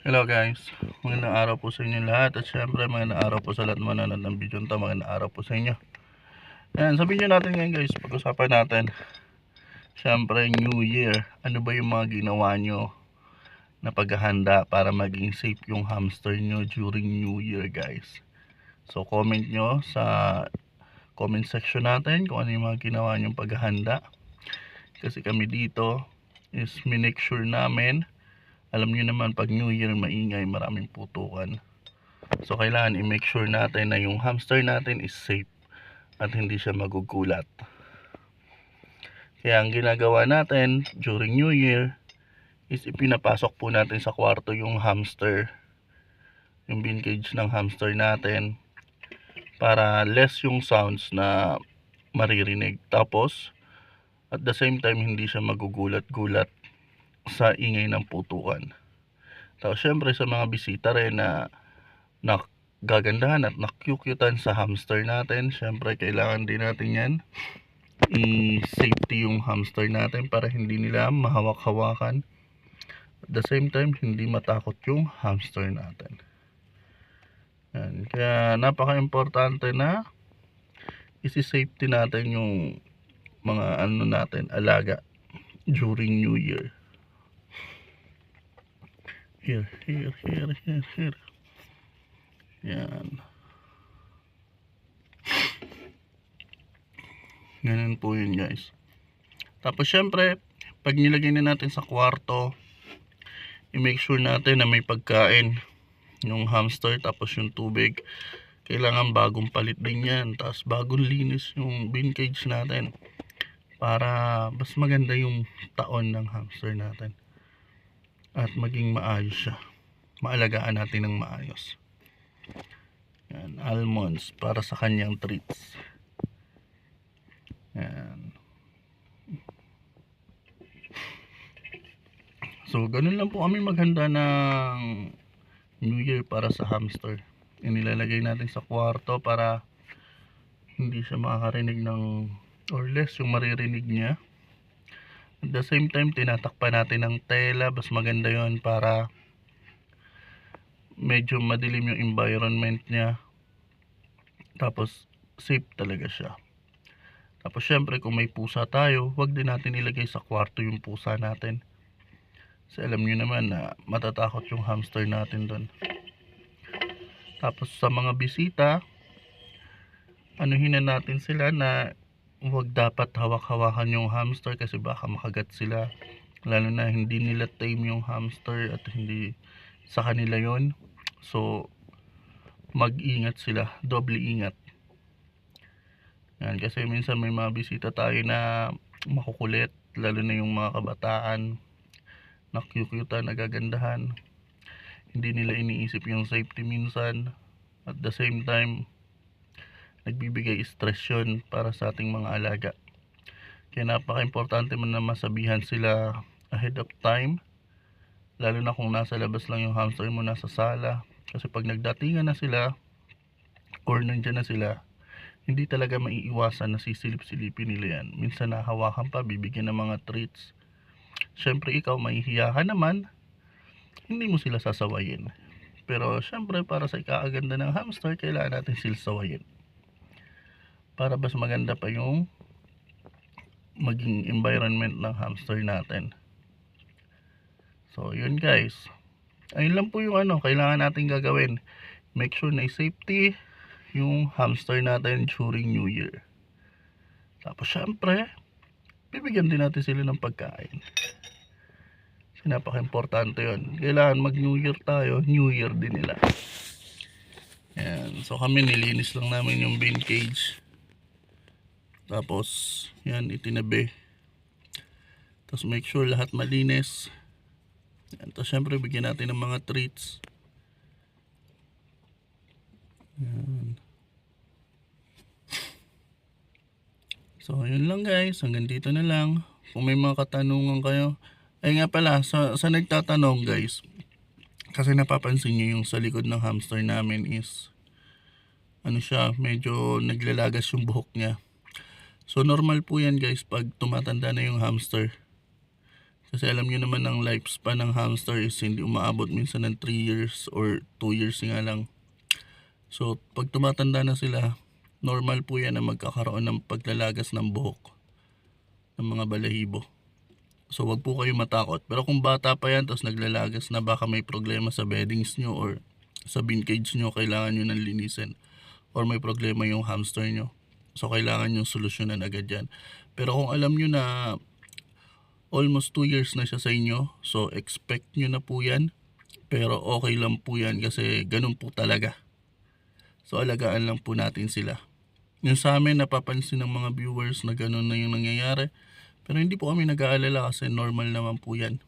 Hello guys, magandang araw po sa inyo lahat at syempre magandang araw po sa lahat manonood ng video nito. Magandang araw po sa inyo. Ayan, sa video natin ngayon guys, pag-usapan natin syempre New Year. Ano ba yung mga ginawa nyo na paghahanda para maging safe yung hamster nyo during New Year guys? So comment nyo sa comment section natin kung ano yung mga ginawa nyong paghahanda. Kasi kami dito is minake sure namin, alam nyo naman pag New Year maingay, maraming putukan. So kailangan i-make sure natin na yung hamster natin is safe at hindi siya magugulat. Kaya ang ginagawa natin during New Year is ipinapasok po natin sa kwarto yung hamster, yung bin cage ng hamster natin, para less yung sounds na maririnig. Tapos at the same time hindi siya magugulat-gulat sa ingay ng putukan. Tapos syempre sa mga bisita rin na gagandahan at nakyukyutan sa hamster natin, syempre kailangan din natin yan i-safety yung hamster natin para hindi nila mahawak-hawakan, at the same time hindi matakot yung hamster natin. Yan. Kaya napaka-importante na isi-safety natin yung mga ano natin, alaga during New Year. Here. Yan. Ganun po yun guys. Tapos syempre, pag nilagay na natin sa kwarto, i-make sure natin na may pagkain yung hamster, tapos yung tubig. Kailangan bagong palit din yan. Tapos bagong linis yung bin cage natin para mas maganda yung taon ng hamster natin. At maging maayos siya. Maalagaan natin ng maayos. Yan, almonds para sa kanyang treats. Yan. So, ganun lang po kami maghanda ng New Year para sa hamster. Inilalagay natin sa kwarto para hindi siya makakarinig ng, or less yung maririnig niya. At the same time, tinatakpan natin ng tela. Mas maganda yon para medyo madilim yung environment niya. Tapos, safe talaga siya. Tapos, syempre, kung may pusa tayo, wag din natin ilagay sa kwarto yung pusa natin. Kasi alam nyo naman na matatakot yung hamster natin doon. Tapos, sa mga bisita, anuhin na natin sila na huwag dapat hawak-hawakan yung hamster kasi baka makagat sila. Lalo na hindi nila tame yung hamster at hindi sa kanila yon. So mag-ingat sila, doble ingat. Yan, kasi minsan may mga bisita tayo na makukulit, lalo na yung mga kabataan, nakyukyutan, nagagandahan. Hindi nila iniisip yung safety minsan. At the same time, nagbibigay stress yun para sa ating mga alaga. Kaya napaka-importante man na masabihan sila ahead of time, lalo na kung nasa labas lang yung hamster mo, nasa sala. Kasi pag nagdatingan na sila or nandyan na sila, hindi talaga maiiwasan na sisilip-silipin nila yan. Minsan nahawakan pa, bibigyan ng mga treats. Syempre ikaw mahihiya ka naman, hindi mo sila sasawayin. Pero syempre para sa ikaaganda ng hamster, kailangan natin sila sawayin para mas maganda pa yung maging environment ng hamster natin. So yun guys, ayun lang po yung kailangan natin gagawin. Make sure na safety yung hamster natin during New Year. Tapos syempre, bibigyan din natin sila ng pagkain. Kasi napaka-importante yun. Kailangan mag New Year tayo, New Year din nila. Yan. So kami nilinis lang namin yung bin cage. Tapos yan, itinabi. Tapos make sure lahat malinis. Yan. Tapos syempre bigyan natin ng mga treats. Yan. So yun lang guys, hanggang dito na lang. Kung may mga katanungan kayo, ay nga pala, sa nagtatanong guys, kasi napapansin nyo yung sa likod ng hamster namin is siya, medyo naglalagas yung buhok niya. So normal po yan guys pag tumatanda na yung hamster. Kasi alam nyo naman ang lifespan ng hamster is hindi umaabot minsan ng 3 years or 2 years nga lang. So pag tumatanda na sila, normal po yan na magkakaroon ng paglalagas ng buhok ng mga balahibo. So wag po kayo matakot. Pero kung bata pa yan tapos naglalagas na, baka may problema sa beddings nyo or sa bin cage nyo, kailangan nyo nang linisin. Or may problema yung hamster nyo. So kailangan nyo solusyonan agad yan. Pero kung alam nyo na almost 2 years na siya sa inyo, so expect nyo na po yan. Pero okay lang po yan kasi ganun po talaga. So alagaan lang po natin sila. Yung sa amin, napapansin ng mga viewers na ganun na yung nangyayari. Pero hindi po kami nag-aalala kasi normal naman po yan.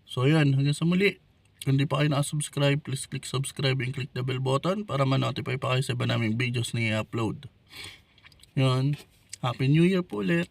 So yan, hanggang sa muli. Kung di pa kayo nakasubscribe, please click subscribe and click the bell button para ma-notify pa kayo sa iba naming videos na i-upload. Yun, Happy New Year po ulit.